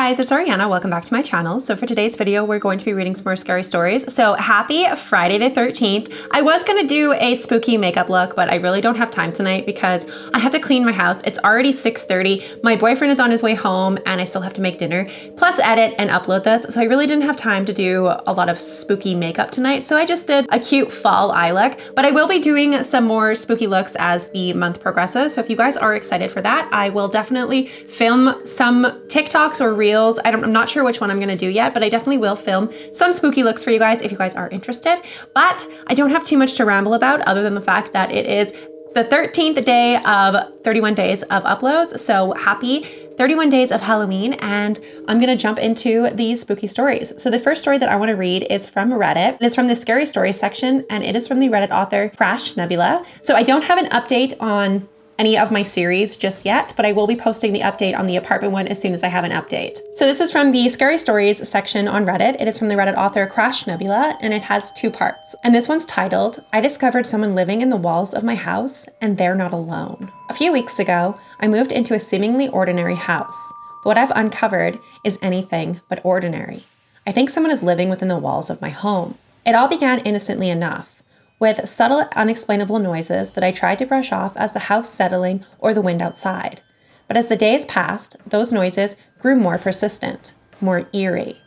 guys, it's Ariana. Welcome back to my channel. So for today's video, we're going to be reading some more scary stories. So happy Friday the 13th. I was gonna do a spooky makeup look, but I really don't have time tonight because I have to clean my house. It's already 6:30. My boyfriend is on his way home and I still have to make dinner, plus edit and upload this. So I really didn't have time to do a lot of spooky makeup tonight. So I just did a cute fall eye look, but I will be doing some more spooky looks as the month progresses. So if you guys are excited for that, I will definitely film some TikToks or Reels. I'm not sure which one I'm gonna do yet, but I definitely will film some spooky looks for you guys if you guys are interested. But I don't have too much to ramble about other than the fact that it is the 13th day of 31 days of uploads. So happy 31 days of Halloween, and I'm gonna jump into these spooky stories. So the first story that I wanna read is from Reddit. It's from the scary stories section, and it is from the Reddit author Crash Nebula. So I don't have an update on any of my series just yet, but I will be posting the update on the apartment one as soon as I have an update. So this is from the Scary Stories section on Reddit. It is from the Reddit author Crash Nebula, and it has 2 parts. And this one's titled, I discovered someone living in the walls of my house, and they're not alone. A few weeks ago, I moved into a seemingly ordinary house, but what I've uncovered is anything but ordinary. I think someone is living within the walls of my home. It all began innocently enough, with subtle, unexplainable noises that I tried to brush off as the house settling or the wind outside. But as the days passed, those noises grew more persistent, more eerie.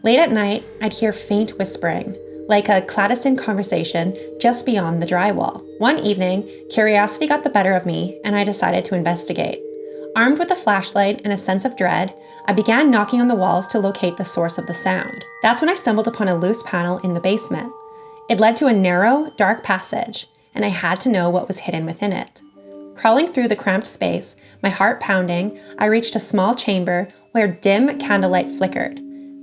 Late at night, I'd hear faint whispering, like a clandestine conversation just beyond the drywall. One evening, curiosity got the better of me, and I decided to investigate. Armed with a flashlight and a sense of dread, I began knocking on the walls to locate the source of the sound. That's when I stumbled upon a loose panel in the basement. It led to a narrow, dark passage, and I had to know what was hidden within it. Crawling through the cramped space, my heart pounding, I reached a small chamber where dim candlelight flickered.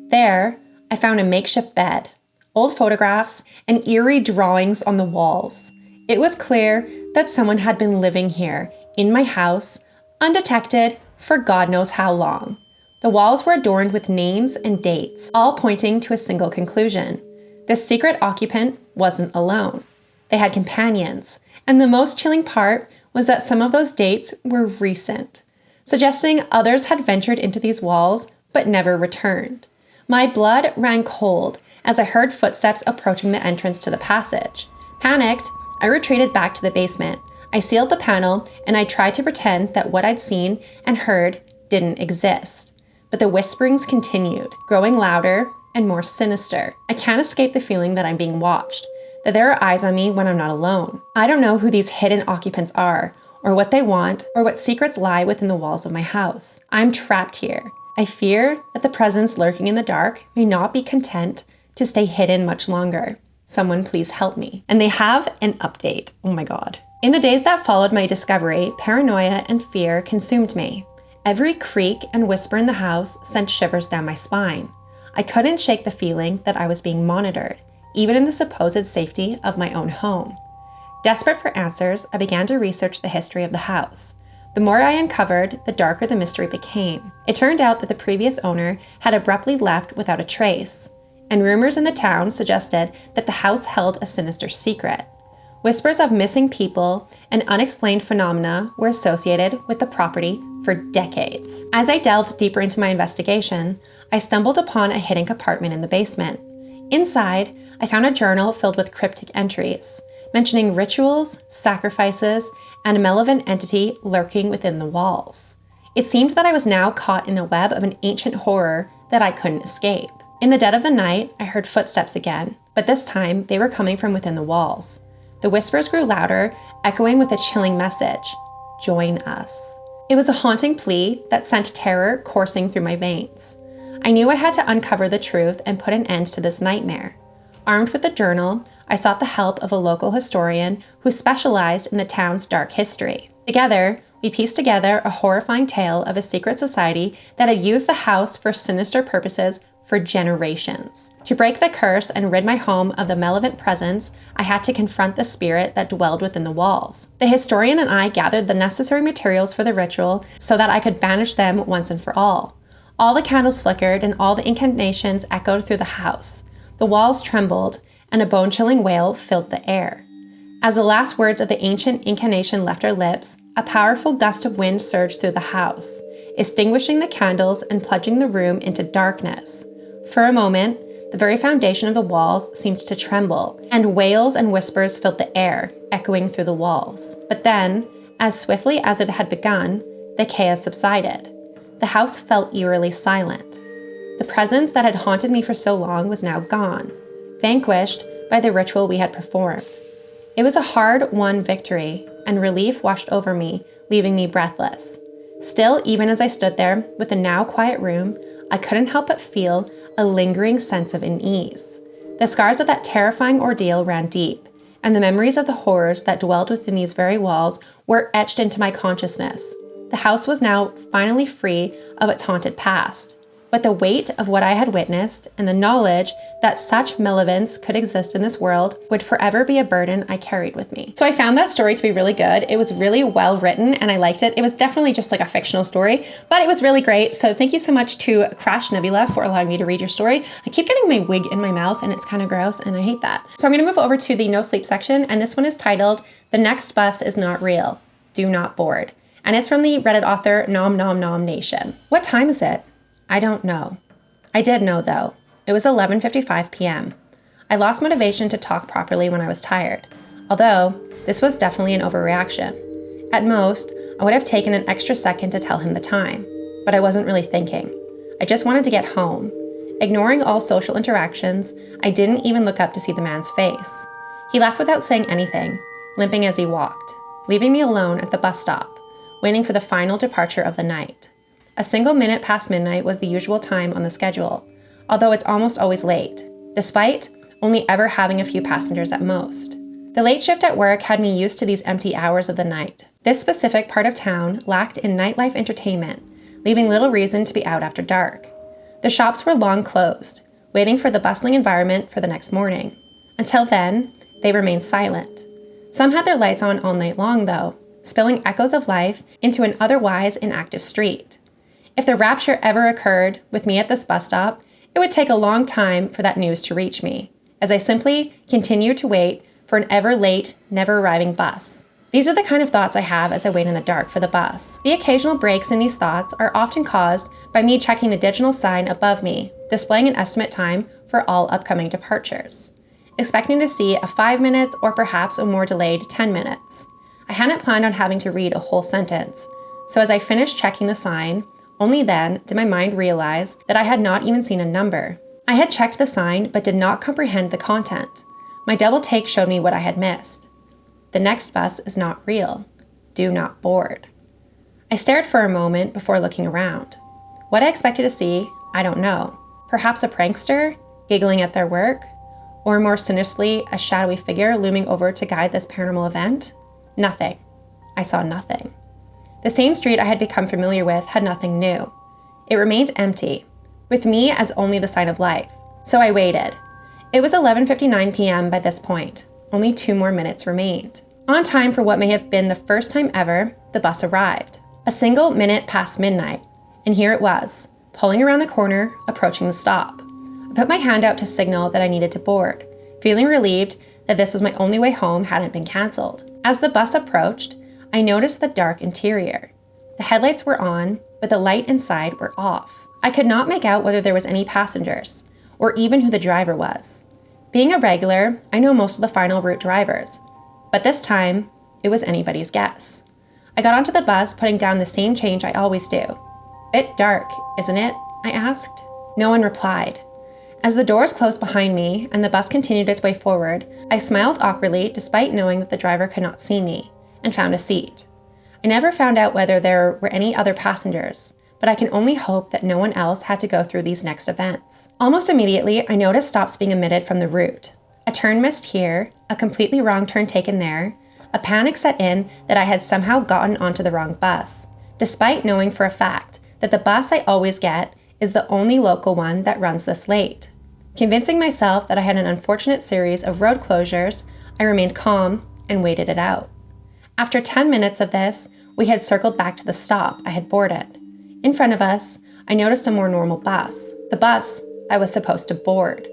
There, I found a makeshift bed, old photographs, and eerie drawings on the walls. It was clear that someone had been living here, in my house, undetected, for God knows how long. The walls were adorned with names and dates, all pointing to a single conclusion. The secret occupant wasn't alone. They had companions, and the most chilling part was that some of those dates were recent, suggesting others had ventured into these walls but never returned. My blood ran cold as I heard footsteps approaching the entrance to the passage. Panicked, I retreated back to the basement. I sealed the panel, and I tried to pretend that what I'd seen and heard didn't exist. But the whisperings continued, growing louder and more sinister. I can't escape the feeling that I'm being watched, that there are eyes on me when I'm not alone. I don't know who these hidden occupants are, or what they want, or what secrets lie within the walls of my house. I'm trapped here. I fear that the presence lurking in the dark may not be content to stay hidden much longer. Someone please help me. And they have an update. Oh my God. In the days that followed my discovery, paranoia and fear consumed me. Every creak and whisper in the house sent shivers down my spine. I couldn't shake the feeling that I was being monitored, even in the supposed safety of my own home. Desperate for answers, I began to research the history of the house. The more I uncovered, the darker the mystery became. It turned out that the previous owner had abruptly left without a trace, and rumors in the town suggested that the house held a sinister secret. Whispers of missing people and unexplained phenomena were associated with the property for decades. As I delved deeper into my investigation, I stumbled upon a hidden compartment in the basement. Inside, I found a journal filled with cryptic entries, mentioning rituals, sacrifices, and a malevolent entity lurking within the walls. It seemed that I was now caught in a web of an ancient horror that I couldn't escape. In the dead of the night, I heard footsteps again, but this time they were coming from within the walls. The whispers grew louder, echoing with a chilling message, "Join us." It was a haunting plea that sent terror coursing through my veins. I knew I had to uncover the truth and put an end to this nightmare. Armed with the journal, I sought the help of a local historian who specialized in the town's dark history. Together, we pieced together a horrifying tale of a secret society that had used the house for sinister purposes for generations. To break the curse and rid my home of the malevolent presence, I had to confront the spirit that dwelled within the walls. The historian and I gathered the necessary materials for the ritual so that I could banish them once and for all. All the candles flickered and all the incantations echoed through the house. The walls trembled, and a bone-chilling wail filled the air. As the last words of the ancient incantation left our lips, a powerful gust of wind surged through the house. extinguishing the candles and plunging the room into darkness. For a moment, the very foundation of the walls seemed to tremble, and wails and whispers filled the air, echoing through the walls. But then, as swiftly as it had begun, the chaos subsided. The house felt eerily silent. The presence that had haunted me for so long was now gone, vanquished by the ritual we had performed. It was a hard-won victory, and relief washed over me, leaving me breathless. Still, even as I stood there with the now quiet room, I couldn't help but feel a lingering sense of unease. The scars of that terrifying ordeal ran deep, and the memories of the horrors that dwelled within these very walls were etched into my consciousness. The house was now finally free of its haunted past, but the weight of what I had witnessed and the knowledge that such malevolence could exist in this world would forever be a burden I carried with me. So I found that story to be really good. It was really well written and I liked it. It was definitely just like a fictional story, but it was really great. So thank you so much to Crash Nebula for allowing me to read your story. I keep getting my wig in my mouth and it's kind of gross and I hate that. So I'm gonna move over to the no sleep section, and this one is titled, "The Next Bus is Not Real. Do Not Board." And it's from the Reddit author Nom Nom Nom Nation. What time is it? I don't know. I did know though. It was 11:55 p.m. I lost motivation to talk properly when I was tired, although this was definitely an overreaction. At most, I would have taken an extra second to tell him the time, but I wasn't really thinking. I just wanted to get home. Ignoring all social interactions, I didn't even look up to see the man's face. He left without saying anything, limping as he walked, leaving me alone at the bus stop, waiting for the final departure of the night. A single minute past midnight was the usual time on the schedule, although it's almost always late, despite only ever having a few passengers at most. The late shift at work had me used to these empty hours of the night. This specific part of town lacked in nightlife entertainment, leaving little reason to be out after dark. The shops were long closed, waiting for the bustling environment for the next morning. Until then, they remained silent. Some had their lights on all night long, though, spilling echoes of life into an otherwise inactive street. If the rapture ever occurred with me at this bus stop, it would take a long time for that news to reach me, as I simply continued to wait for an ever-late, never-arriving bus. These are the kind of thoughts I have as I wait in the dark for the bus. The occasional breaks in these thoughts are often caused by me checking the digital sign above me, displaying an estimate time for all upcoming departures, expecting to see a 5 minutes or perhaps a more delayed 10 minutes. I hadn't planned on having to read a whole sentence, so as I finished checking the sign, only then did my mind realize that I had not even seen a number. I had checked the sign but did not comprehend the content. My double take showed me what I had missed. The next bus is not real. Do not board. I stared for a moment before looking around. What I expected to see, I don't know. Perhaps a prankster, giggling at their work? Or more sinisterly, a shadowy figure looming over to guide this paranormal event? Nothing. I saw nothing. The same street I had become familiar with had nothing new. It remained empty, with me as only the sign of life. So I waited. It was 11:59 p.m. by this point. Only 2 more minutes remained. On time for what may have been the first time ever, the bus arrived. A single minute past midnight, and here it was, pulling around the corner, approaching the stop. I put my hand out to signal that I needed to board, feeling relieved that this was my only way home hadn't been canceled. As the bus approached, I noticed the dark interior. The headlights were on, but the light inside were off. I could not make out whether there was any passengers, or even who the driver was. Being a regular, I know most of the final route drivers, but this time, it was anybody's guess. I got onto the bus, putting down the same change I always do. "Bit dark, isn't it?" I asked. No one replied. As the doors closed behind me and the bus continued its way forward, I smiled awkwardly despite knowing that the driver could not see me, and found a seat. I never found out whether there were any other passengers, but I can only hope that no one else had to go through these next events. Almost immediately, I noticed stops being omitted from the route. A turn missed here, a completely wrong turn taken there. A panic set in that I had somehow gotten onto the wrong bus, despite knowing for a fact that the bus I always get is the only local one that runs this late. Convincing myself that I had an unfortunate series of road closures, I remained calm and waited it out. After 10 minutes of this, we had circled back to the stop I had boarded. In front of us, I noticed a more normal bus, the bus I was supposed to board.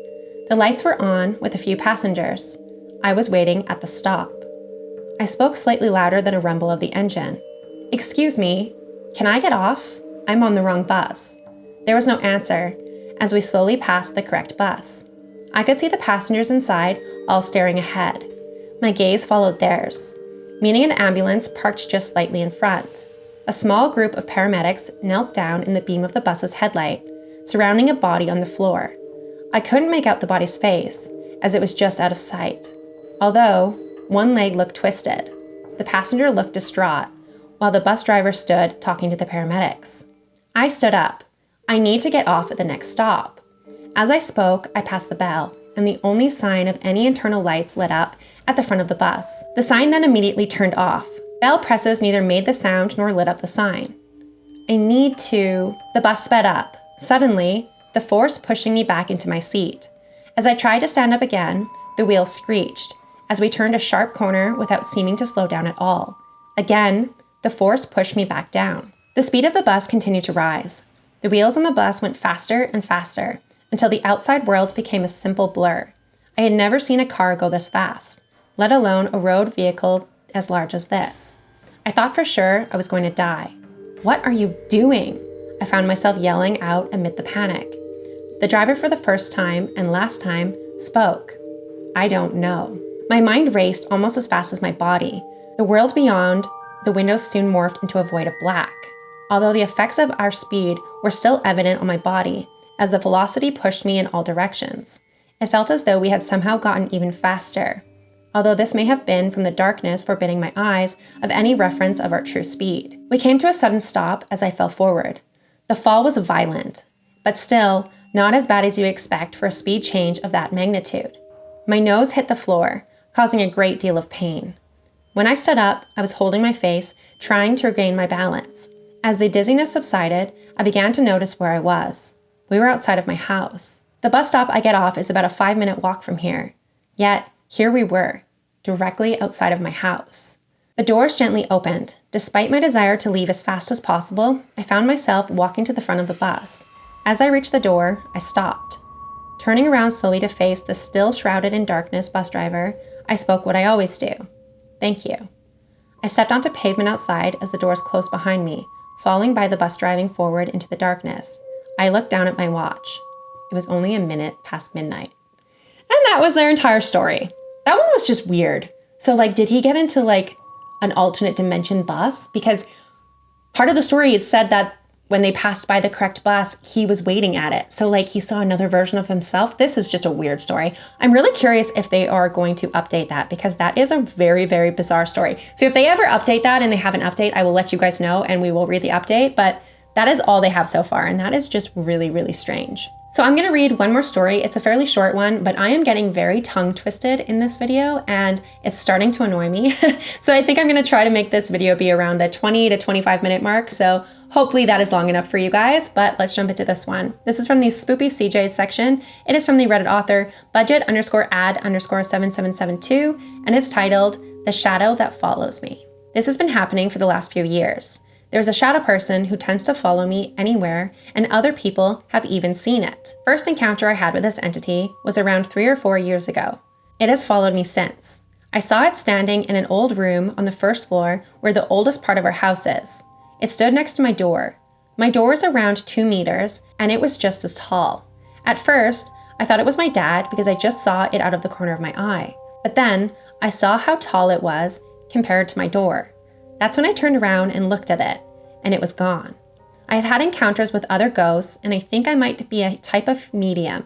The lights were on with a few passengers. I was waiting at the stop. I spoke slightly louder than a rumble of the engine. "Excuse me, can I get off?" I'm on the wrong bus. There was no answer as we slowly passed the correct bus. I could see the passengers inside all staring ahead. My gaze followed theirs, meeting an ambulance parked just slightly in front. A small group of paramedics knelt down in the beam of the bus's headlight, surrounding a body on the floor. I couldn't make out the body's face, as it was just out of sight. Although, one leg looked twisted. The passenger looked distraught, while the bus driver stood talking to the paramedics. I stood up. I need to get off at the next stop. As I spoke, I passed the bell, and the only sign of any internal lights lit up at the front of the bus. The sign then immediately turned off. Bell presses neither made the sound nor lit up the sign. The bus sped up. Suddenly, the force pushing me back into my seat. As I tried to stand up again, the wheels screeched as we turned a sharp corner without seeming to slow down at all. Again, the force pushed me back down. The speed of the bus continued to rise. The wheels on the bus went faster and faster until the outside world became a simple blur. I had never seen a car go this fast, let alone a road vehicle as large as this. I thought for sure I was going to die. "What are you doing?" I found myself yelling out amid the panic. The driver, for the first time and last time, spoke. "I don't know." My mind raced almost as fast as my body. The world beyond the window soon morphed into a void of black. Although the effects of our speed were still evident on my body, as the velocity pushed me in all directions. It felt as though we had somehow gotten even faster, although this may have been from the darkness forbidding my eyes of any reference of our true speed. We came to a sudden stop as I fell forward. The fall was violent, but still not as bad as you expect for a speed change of that magnitude. My nose hit the floor, causing a great deal of pain. When I stood up, I was holding my face, trying to regain my balance. As the dizziness subsided, I began to notice where I was. We were outside of my house. The bus stop I get off is about a 5-minute walk from here. Yet, here we were, directly outside of my house. The doors gently opened. Despite my desire to leave as fast as possible, I found myself walking to the front of the bus. As I reached the door, I stopped. Turning around slowly to face the still shrouded in darkness bus driver, I spoke what I always do. "Thank you." I stepped onto pavement outside as the doors closed behind me, falling by the bus driving forward into the darkness. I looked down at my watch. It was only a minute past midnight. And that was their entire story. That one was just weird. So did he get into an alternate dimension bus? Because part of the story, it said that when they passed by the correct bus, he was waiting at it. So he saw another version of himself. This is just a weird story. I'm really curious if they are going to update that, because that is a very, very bizarre story. So if they ever update that and they have an update, I will let you guys know and we will read the update. But that is all they have so far. And that is just really, really strange. So I'm going to read one more story. It's a fairly short one, but I am getting very tongue twisted in this video and it's starting to annoy me. So I think I'm going to try to make this video be around the 20 to 25 minute mark. So hopefully that is long enough for you guys, but let's jump into this one. This is from the Spoopy Cjades section. It is from the Reddit author budget_ad_7772, and it's titled "The Shadow That Follows Me." This has been happening for the last few years. There's a shadow person who tends to follow me anywhere, and other people have even seen it. First encounter I had with this entity was around 3 or 4 years ago. It has followed me since. I saw it standing in an old room on the first floor where the oldest part of our house is. It stood next to my door. My door is around 2 meters, and it was just as tall. At first, I thought it was my dad because I just saw it out of the corner of my eye. But then, I saw how tall it was compared to my door. That's when I turned around and looked at it, and it was gone. I have had encounters with other ghosts, and I think I might be a type of medium.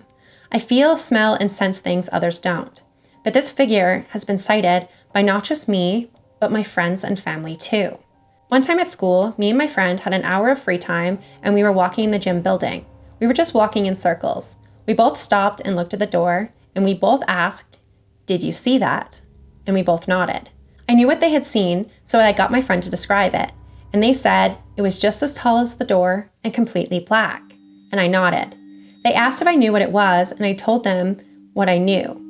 I feel, smell, and sense things others don't. But this figure has been sighted by not just me, but my friends and family too. One time at school, me and my friend had an hour of free time, and we were walking in the gym building. We were just walking in circles. We both stopped and looked at the door, and we both asked, "Did you see that?" And we both nodded. I knew what they had seen, so I got my friend to describe it, and they said it was just as tall as the door and completely black, and I nodded. They asked if I knew what it was, and I told them what I knew.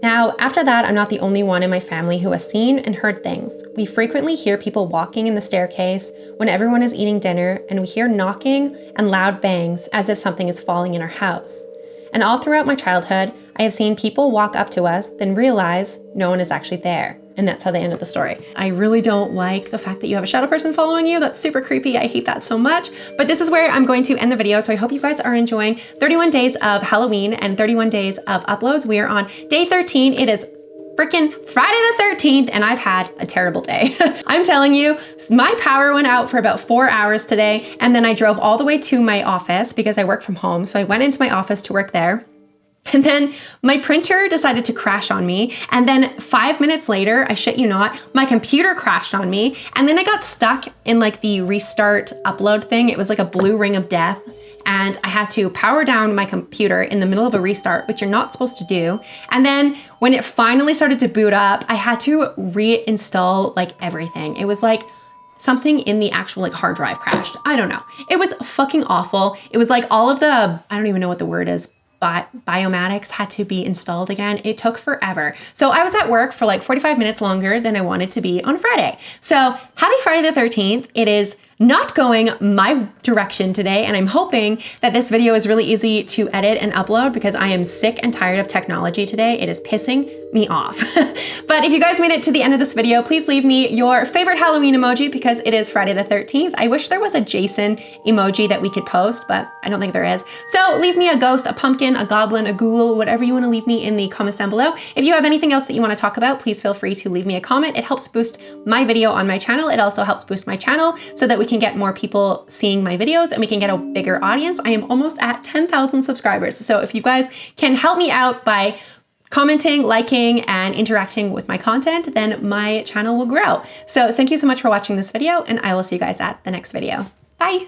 Now, after that, I'm not the only one in my family who has seen and heard things. We frequently hear people walking in the staircase when everyone is eating dinner, and we hear knocking and loud bangs as if something is falling in our house. And all throughout my childhood, I have seen people walk up to us, then realize no one is actually there. And that's how they ended the story. I really don't like the fact that you have a shadow person following you. That's super creepy. I hate that so much. But this is where I'm going to end the video. So I hope you guys are enjoying 31 days of Halloween and 31 days of uploads. We are on day 13. It is freaking Friday the 13th and I've had a terrible day. I'm telling you, my power went out for about 4 hours today. And then I drove all the way to my office because I work from home. So I went into my office to work there. And then my printer decided to crash on me. And then 5 minutes later, I shit you not, my computer crashed on me. And then I got stuck in like the restart upload thing. It was like a blue ring of death. And I had to power down my computer in the middle of a restart, which you're not supposed to do. And then when it finally started to boot up, I had to reinstall like everything. It was like something in the actual like hard drive crashed. I don't know. It was fucking awful. It was like all of the, I don't even know what the word is, biomatics had to be installed again. It took forever. So I was at work for like 45 minutes longer than I wanted to be on Friday. So happy Friday the 13th. It is not going my direction today, and I'm hoping that this video is really easy to edit and upload because I am sick and tired of technology today. It is pissing me off. But if you guys made it to the end of this video, please leave me your favorite Halloween emoji because it is Friday the 13th. I wish there was a Jason emoji that we could post, but I don't think there is. So leave me a ghost, a pumpkin, a goblin, a ghoul, whatever you want to leave me in the comments down below. If you have anything else that you want to talk about, please feel free to leave me a comment. It helps boost my video on my channel. It also helps boost my channel so that we can get more people seeing my videos and we can get a bigger audience. I am almost at 10,000 subscribers. So if you guys can help me out by commenting, liking, and interacting with my content, then my channel will grow. So thank you so much for watching this video, and I will see you guys at the next video. Bye.